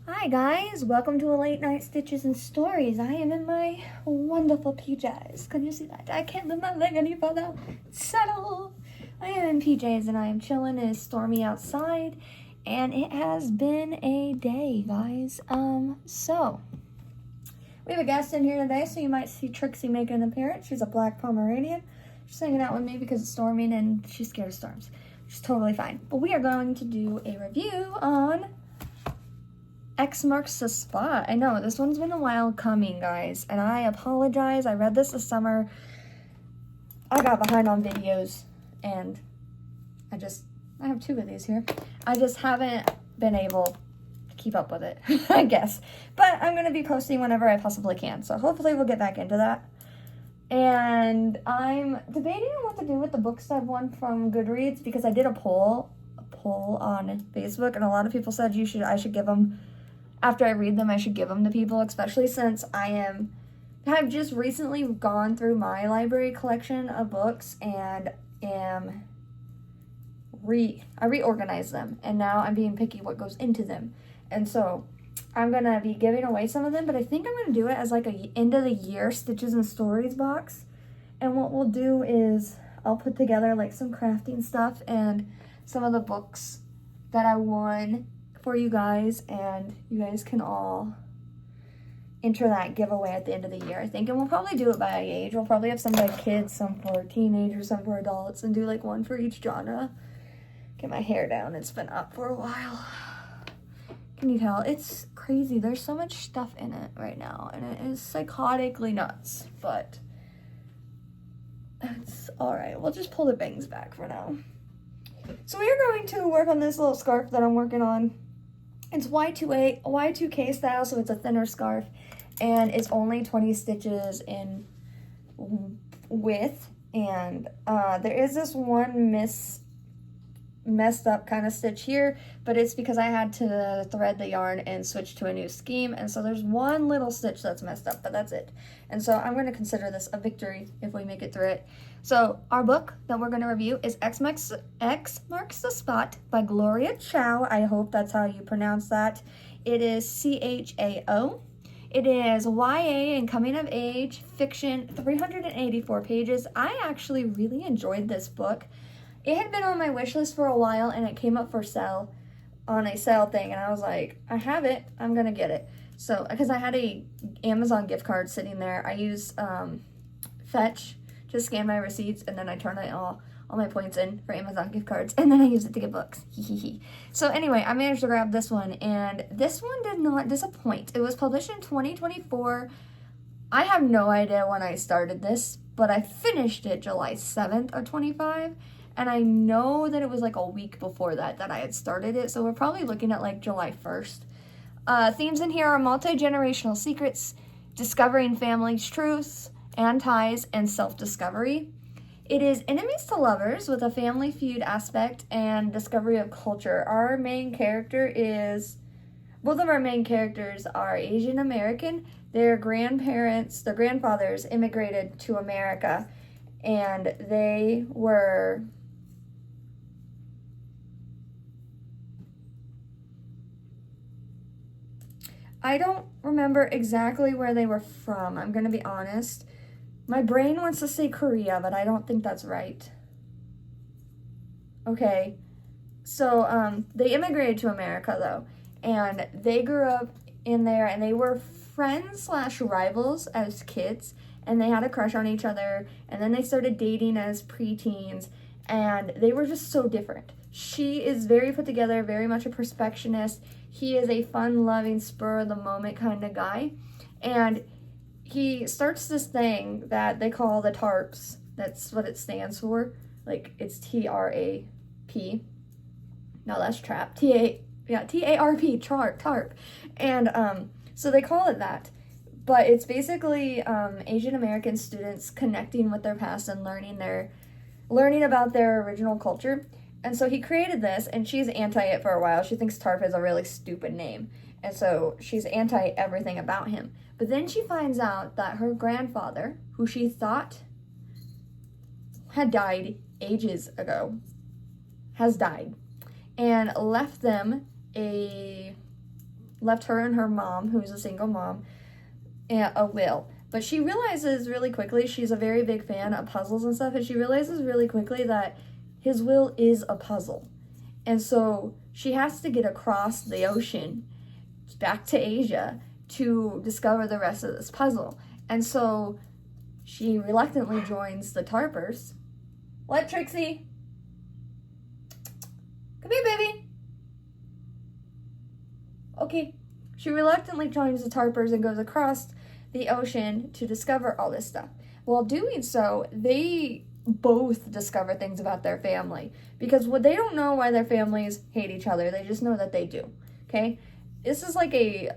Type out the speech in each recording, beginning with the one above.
Hi guys, welcome to a late night Stitches and Stories. I am in my wonderful PJs. Can you see that? I can't lift my leg any further. Settle! I am in PJs and I am chilling. It is stormy outside and it has been a day, guys. So we have a guest in here today, so you might see Trixie make an appearance. She's a black Pomeranian. She's hanging out with me because it's storming and she's scared of storms. She's totally fine. But we are going to do a review on X Marks the Spot. I know, this one's been a while coming, guys, and I apologize. I read this summer. I got behind on videos, and I have two of these here. I just haven't been able to keep up with it, I guess. But I'm going to be posting whenever I possibly can, so hopefully we'll get back into that. And I'm debating on what to do with the books I've won from Goodreads, because I did a poll on Facebook, and a lot of people said I should give them. After I read them, I should give them to people, especially since have just recently gone through my library collection of books and I reorganized them, and now I'm being picky what goes into them. And so I'm going to be giving away some of them, but I think I'm going to do it as like a end of the year Stitches and Stories box. And what we'll do is I'll put together like some crafting stuff and some of the books that I won for you guys, and you guys can all enter that giveaway at the end of the year, I think. And we'll probably do it by age. We'll probably have some by kids, some for teenagers, some for adults, and do like one for each genre. Get my hair down. It's been up for a while. Can you tell? It's crazy. There's so much stuff in it right now, and it is psychotically nuts, but that's all right. We'll just pull the bangs back for now. So we are going to work on this little scarf that I'm working on. It's Y2K style, so it's a thinner scarf, and it's only 20 stitches in width, and there is this one messed up kind of stitch here, but it's because I had to thread the yarn and switch to a new scheme, and so there's one little stitch that's messed up, but that's it. And so I'm going to consider this a victory if we make it through it. So our book that we're going to review is X Marks the Spot by Gloria Chao. I hope that's how you pronounce that. It is CHAO. It is YA and coming of age fiction, 384 pages. I actually really enjoyed this book. It had been on my wish list for a while, and it came up for sale on a sale thing, and I was like, I have it, I'm gonna get it. So, because I had a Amazon gift card sitting there, I use Fetch to scan my receipts, and then I turn all my points in for Amazon gift cards, and then I use it to get books. So anyway, I managed to grab this one, and this one did not disappoint. It was published in 2024. I have no idea when I started this, but I finished it July 7th of 25. And I know that it was like a week before that I had started it, so we're probably looking at like July 1st. Themes in here are multi-generational secrets, discovering family's truths and ties, and self-discovery. It is enemies to lovers with a family feud aspect and discovery of culture. Both of our main characters are Asian American. Their grandfathers immigrated to America, and they were I don't remember exactly where they were from, I'm going to be honest. My brain wants to say Korea, but I don't think that's right. Okay, so they immigrated to America, though, and they grew up in there, and they were friends/rivals as kids, and they had a crush on each other, and then they started dating as preteens, and they were just so different. She is very put together, very much a perfectionist. He is a fun-loving, spur-of-the-moment kind of guy. And he starts this thing that they call the TARPs. That's what it stands for. Like, it's TRAP. No, that's trap. TARP, TARP. And so they call it that. But it's basically Asian American students connecting with their past and learning about their original culture. And so he created this, and she's anti it for a while. She thinks TARP is a really stupid name, and so she's anti everything about him. But then she finds out that her grandfather, who she thought had died ages ago, has died, and left them a left her and her mom, who's a single mom, a will. But she realizes really quickly, she's a very big fan of puzzles and stuff, and she realizes really quickly that his will is a puzzle. And so she has to get across the ocean back to Asia to discover the rest of this puzzle. And so she reluctantly joins the Tarpers. What, Trixie? Come here, baby. Okay. She reluctantly joins the Tarpers and goes across the ocean to discover all this stuff. While doing so, they both discover things about their family, because they don't know why their families hate each other. They just know that they do. Okay? This is like a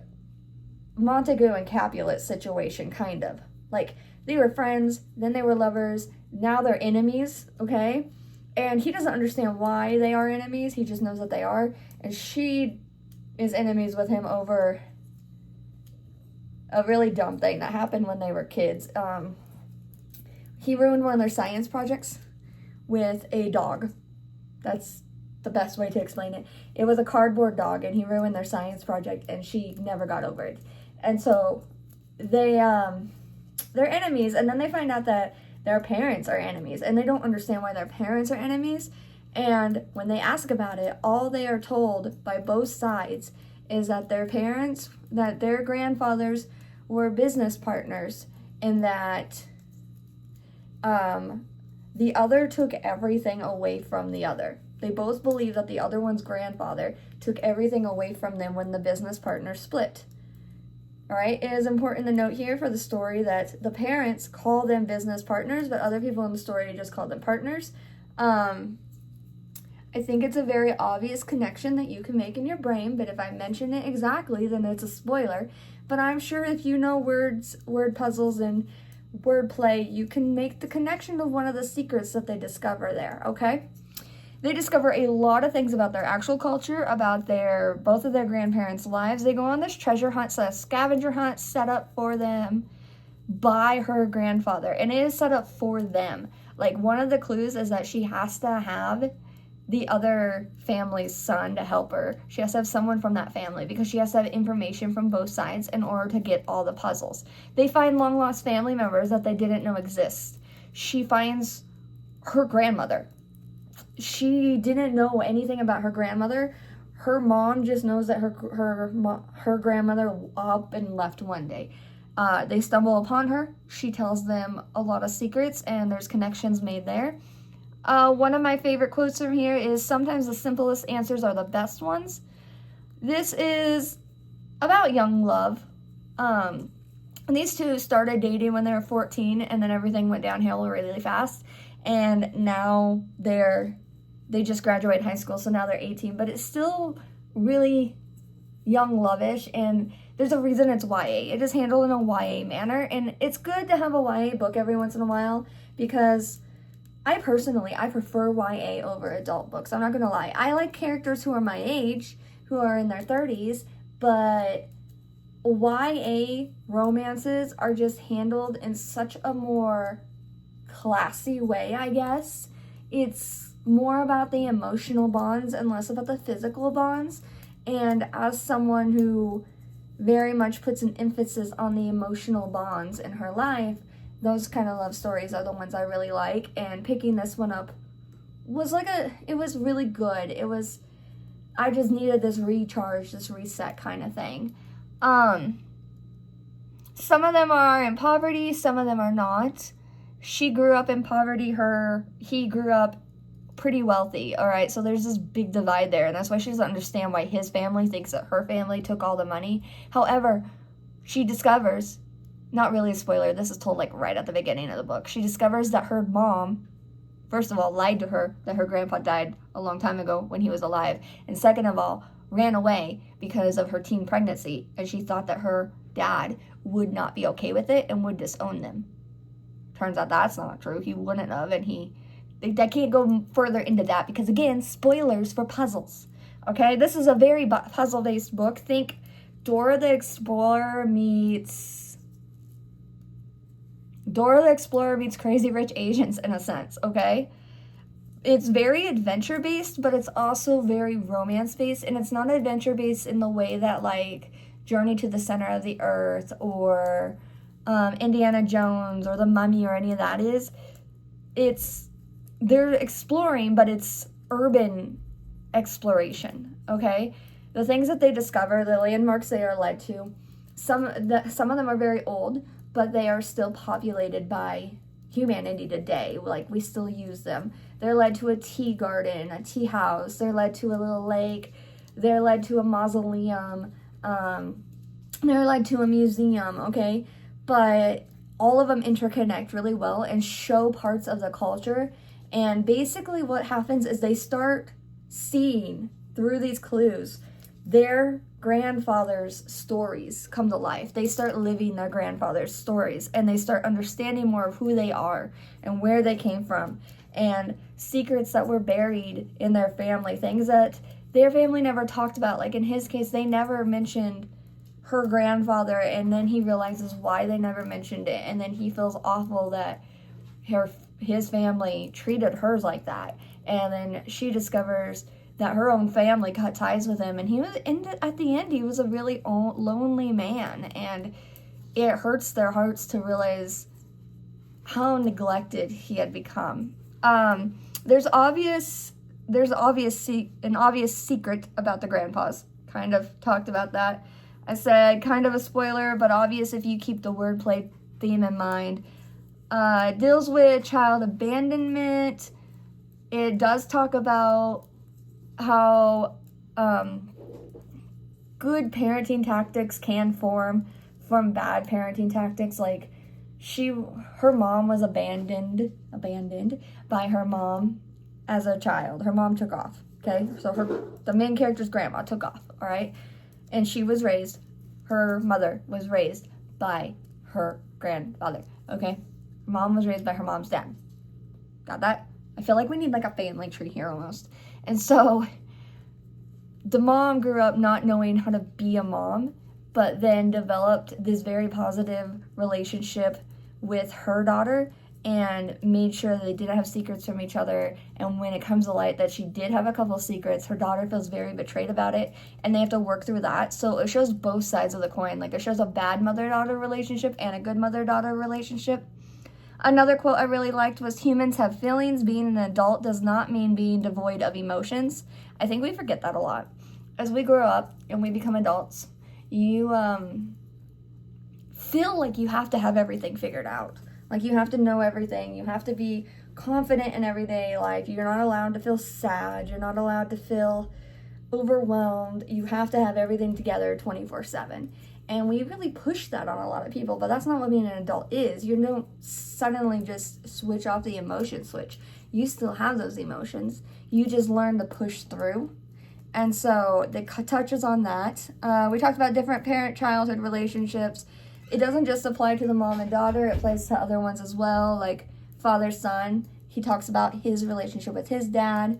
Montague and Capulet situation, kind of. Like, they were friends, then they were lovers, now they're enemies, okay? And he doesn't understand why they are enemies, he just knows that they are. And she is enemies with him over a really dumb thing that happened when they were kids. He ruined one of their science projects with a dog. That's the best way to explain it. It was a cardboard dog, and he ruined their science project, and she never got over it. And so they're enemies, and then they find out that their parents are enemies, and they don't understand why their parents are enemies. And when they ask about it, all they are told by both sides is that their parents, that their grandfathers were business partners, and that the other took everything away from the other. They both believe that the other one's grandfather took everything away from them when the business partners split. All right, it is important to note here for the story that the parents call them business partners, but other people in the story just call them partners. I think it's a very obvious connection that you can make in your brain, but if I mention it exactly, then it's a spoiler. But I'm sure if you know words, word puzzles, and wordplay, you can make the connection of one of the secrets that they discover there, okay? They discover a lot of things about their actual culture, about both of their grandparents' lives. They go on this treasure hunt, so a scavenger hunt set up for them by her grandfather, and it is set up for them. Like, one of the clues is that she has to have the other family's son to help her. She has to have someone from that family because she has to have information from both sides in order to get all the puzzles. They find long-lost family members that they didn't know exist. She finds her grandmother. She didn't know anything about her grandmother. Her mom just knows that her grandmother up and left one day. They stumble upon her. She tells them a lot of secrets, and there's connections made there. One of my favorite quotes from here is, "Sometimes the simplest answers are the best ones." This is about young love. And these two started dating when they were 14, and then everything went downhill really fast. And now they just graduated high school, so now they're 18. But it's still really young love-ish, and there's a reason it's YA. It is handled in a YA manner, and it's good to have a YA book every once in a while, because I prefer YA over adult books. I'm not going to lie. I like characters who are my age, who are in their 30s, but YA romances are just handled in such a more classy way, I guess. It's more about the emotional bonds and less about the physical bonds. And as someone who very much puts an emphasis on the emotional bonds in her life, those kind of love stories are the ones I really like, and picking this one up was it was really good. I just needed this recharge, this reset kind of thing. Some of them are in poverty, some of them are not. She grew up in poverty, he grew up pretty wealthy, all right? So there's this big divide there, and that's why she doesn't understand why his family thinks that her family took all the money. However, she discovers, not really a spoiler, this is told like right at the beginning of the book, she discovers that her mom, first of all, lied to her that her grandpa died a long time ago when he was alive, and second of all, ran away because of her teen pregnancy, and she thought that her dad would not be okay with it and would disown them. Turns out that's not true. He wouldn't have, and I can't go further into that because, again, spoilers for puzzles. Okay, this is a very puzzle-based book. Think Dora the Explorer meets Crazy Rich Asians in a sense, okay? it's very adventure based, but it's also very romance based, and it's not adventure based in the way that like Journey to the Center of the Earth or Indiana Jones or The Mummy or any of that is. It's they're exploring, but it's urban exploration. Okay, the things that they discover, the landmarks they are led to, some of them are very old, but they are still populated by humanity today. Like, we still use them. They're led to a tea garden, a tea house. They're led to a little lake. They're led to a mausoleum. They're led to a museum, okay? But all of them interconnect really well and show parts of the culture. And basically what happens is they start seeing through these clues their grandfather's stories come to life. They start living their grandfather's stories, and they start understanding more of who they are and where they came from, and secrets that were buried in their family, things that their family never talked about. Like in his case, they never mentioned her grandfather, and then he realizes why they never mentioned it, and then he feels awful that his family treated hers like that, and then she discovers that her own family cut ties with him, and at the end he was a really lonely man, and it hurts their hearts to realize how neglected he had become. There's an obvious secret about the grandpas. Kind of talked about that. I said kind of a spoiler, but obvious if you keep the wordplay theme in mind. It deals with child abandonment. It does talk about how good parenting tactics can form from bad parenting tactics. Like her mom was abandoned by her mom as a child. Her mom took off. Okay, so the main character's grandma took off. All right, and her mother was raised by her grandfather. Okay, her mom was raised by her mom's dad. Got that? I feel like we need like a family tree here almost. And so the mom grew up not knowing how to be a mom, but then developed this very positive relationship with her daughter and made sure that they didn't have secrets from each other. And when it comes to light that she did have a couple secrets, her daughter feels very betrayed about it, and they have to work through that. So it shows both sides of the coin. Like, it shows a bad mother-daughter relationship and a good mother-daughter relationship. Another quote I really liked was, "Humans have feelings. Being an adult does not mean being devoid of emotions." I think we forget that a lot. As we grow up and we become adults, you feel like you have to have everything figured out. Like, you have to know everything. You have to be confident in everyday life. You're not allowed to feel sad. You're not allowed to feel overwhelmed. You have to have everything together 24/7. And we really push that on a lot of people, but that's not what being an adult is. You don't suddenly just switch off the emotion switch. You still have those emotions. You just learn to push through. And so it touches on that. We talked about different parent-childhood relationships. It doesn't just apply to the mom and daughter. It applies to other ones as well, like father-son. He talks about his relationship with his dad.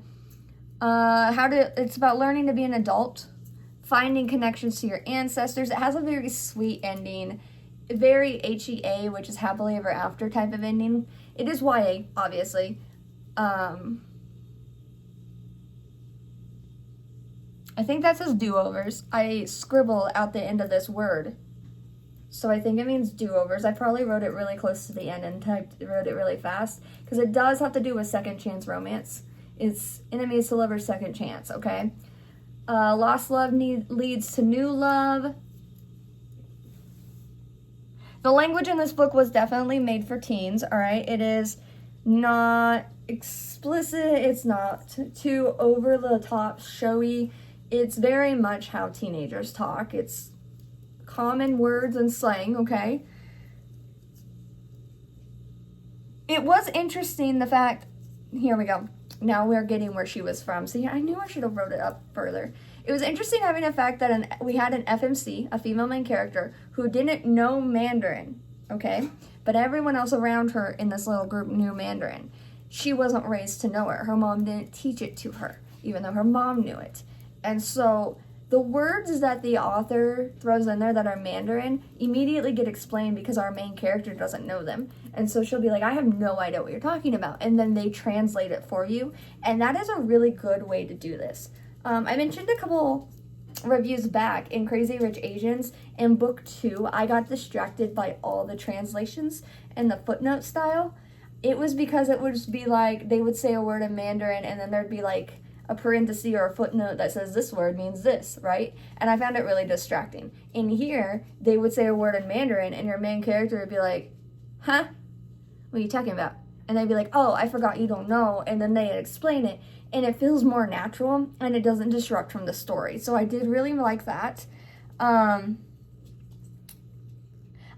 It's about learning to be an adult, finding connections to your ancestors. It has a very sweet ending, very HEA, which is happily ever after type of ending. It is YA, obviously. I think that says do-overs. I scribbled out the end of this word, so I think it means do-overs. I probably wrote it really close to the end and wrote it really fast, because it does have to do with second chance romance. It's enemies to lovers' second chance, okay? Lost love leads to new love. The language in this book was definitely made for teens, all right? It is not explicit. It's not too over-the-top showy. It's very much how teenagers talk. It's common words and slang, okay? It was interesting, the fact... Here we go. Now we're getting where she was from. See, I knew I should have wrote it up further. It was interesting having the fact that we had an FMC, a female main character, who didn't know Mandarin, okay? But everyone else around her in this little group knew Mandarin. She wasn't raised to know it. Her mom didn't teach it to her, even though her mom knew it. And so the words that the author throws in there that are Mandarin immediately get explained because our main character doesn't know them. And so she'll be like, I have no idea what you're talking about. And then they translate it for you. And that is a really good way to do this. I mentioned a couple reviews back in Crazy Rich Asians. In book 2, I got distracted by all the translations and the footnote style. It was because it would just be like, they would say a word in Mandarin and then there'd be like a parenthesis or a footnote that says this word means this, right? And I found it really distracting. In here, they would say a word in Mandarin and your main character would be like, huh? What are you talking about? And they'd be like, oh, I forgot you don't know. And then they'd explain it. And it feels more natural and it doesn't disrupt from the story. So I did really like that. I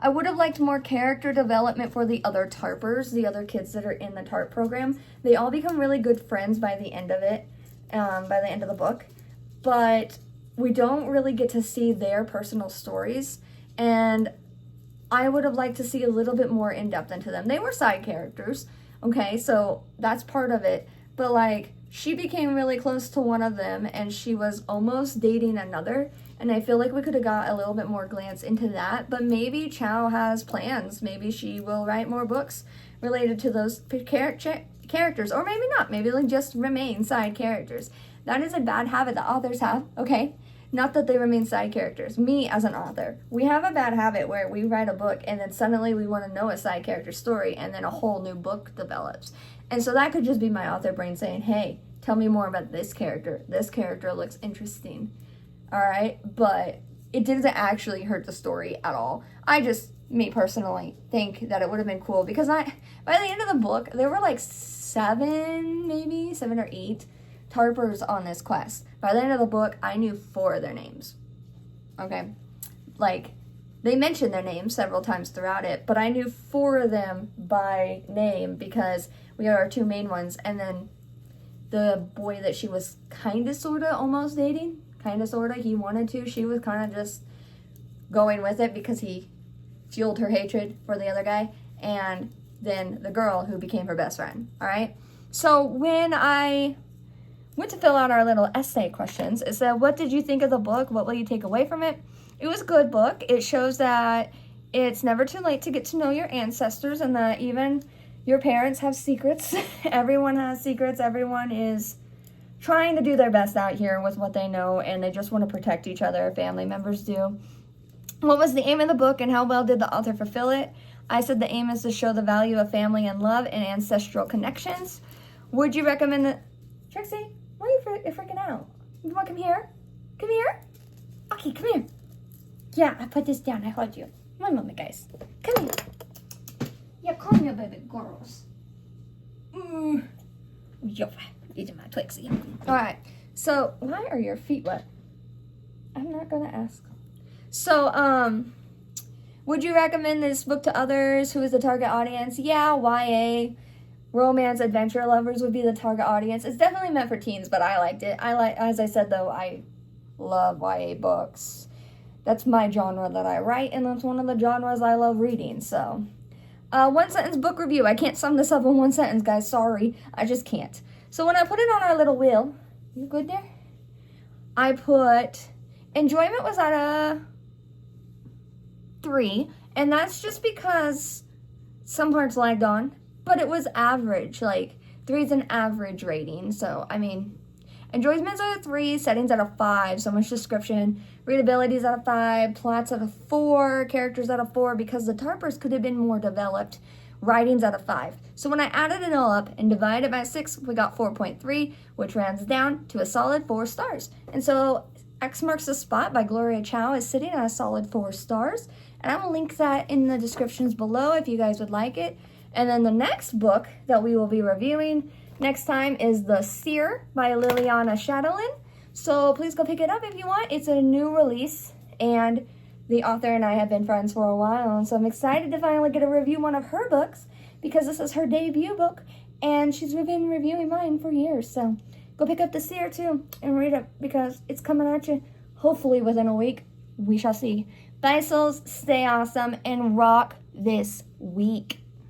would have liked more character development for the other TARPers, the other kids that are in the TARP program. They all become really good friends by the end of it. By the end of the book, but we don't really get to see their personal stories, and I would have liked to see a little bit more in depth into them. They were side characters, okay, so that's part of it, but like she became really close to one of them and she was almost dating another, and I feel like we could have got a little bit more glance into that. But maybe Chow has plans. Maybe she will write more books related to those characters, or maybe not. Maybe they'll just remain side characters. That is a bad habit that authors have, okay? Not that they remain side characters. Me, as an author, we have a bad habit where we write a book and then suddenly we want to know a side character story and then a whole new book develops. And so that could just be my author brain saying, hey, tell me more about this character. This character looks interesting. All right? But it didn't actually hurt the story at all. Me personally, think that it would have been cool because by the end of the book, there were like 7 or 8 TARPers on this quest. By the end of the book, I knew 4 of their names. Okay? Like, they mentioned their names several times throughout it, but I knew 4 of them by name because we are our 2 main ones, and then the boy that she was kinda sorta almost dating, kinda sorta, he wanted to, she was kinda just going with it because he fueled her hatred for the other guy, and then the girl who became her best friend, all right? So when I went to fill out our little essay questions, it said, what did you think of the book? What will you take away from it? It was a good book. It shows that it's never too late to get to know your ancestors and that even your parents have secrets. Everyone has secrets. Everyone is trying to do their best out here with what they know, and they just want to protect each other. Family members do. What was the aim of the book and how well did the author fulfill it? I said the aim is to show the value of family and love and ancestral connections. Would you recommend it? Trixie, why are you freaking out? You want to come here? Come here? Okay, come here. Yeah, I put this down. I hold you. My mama, guys. Come here. Yeah, come here, baby girls. Yeah, these are my Twixie. All right. So, why are your feet wet? I'm not going to ask. So, would you recommend this book to others? Who is the target audience? Yeah, YA, romance, adventure lovers would be the target audience. It's definitely meant for teens, but I liked it. As I said though, I love YA books. That's my genre that I write, and that's one of the genres I love reading, so. 1-sentence book review. I can't sum this up in 1 sentence, guys. Sorry. I just can't. So when I put it on our little wheel, you good there? I put, enjoyment was at a 3, and that's just because some parts lagged on, but it was average. Like, 3 is an average rating, so, I mean, enjoyment's at a 3, settings at a 5, so much description, readability's at a 5, plots at a 4, characters at a 4, because the TARPers could have been more developed, writing's at a 5. So when I added it all up and divided it by 6, we got 4.3, which rounds down to a solid 4 stars. And so X Marks the Spot by Gloria Chow is sitting at a solid 4 stars, and I will link that in the descriptions below if you guys would like it. And then the next book that we will be reviewing next time is The Seer by Liliana Shadowlin. So please go pick it up if you want. It's a new release, and the author and I have been friends for a while, and so I'm excited to finally get to review one of her books because this is her debut book, and she's been reviewing mine for years. So go pick up The Seer too and read it because it's coming at you hopefully within a week. We shall see. Bye, souls. Stay awesome and rock this week.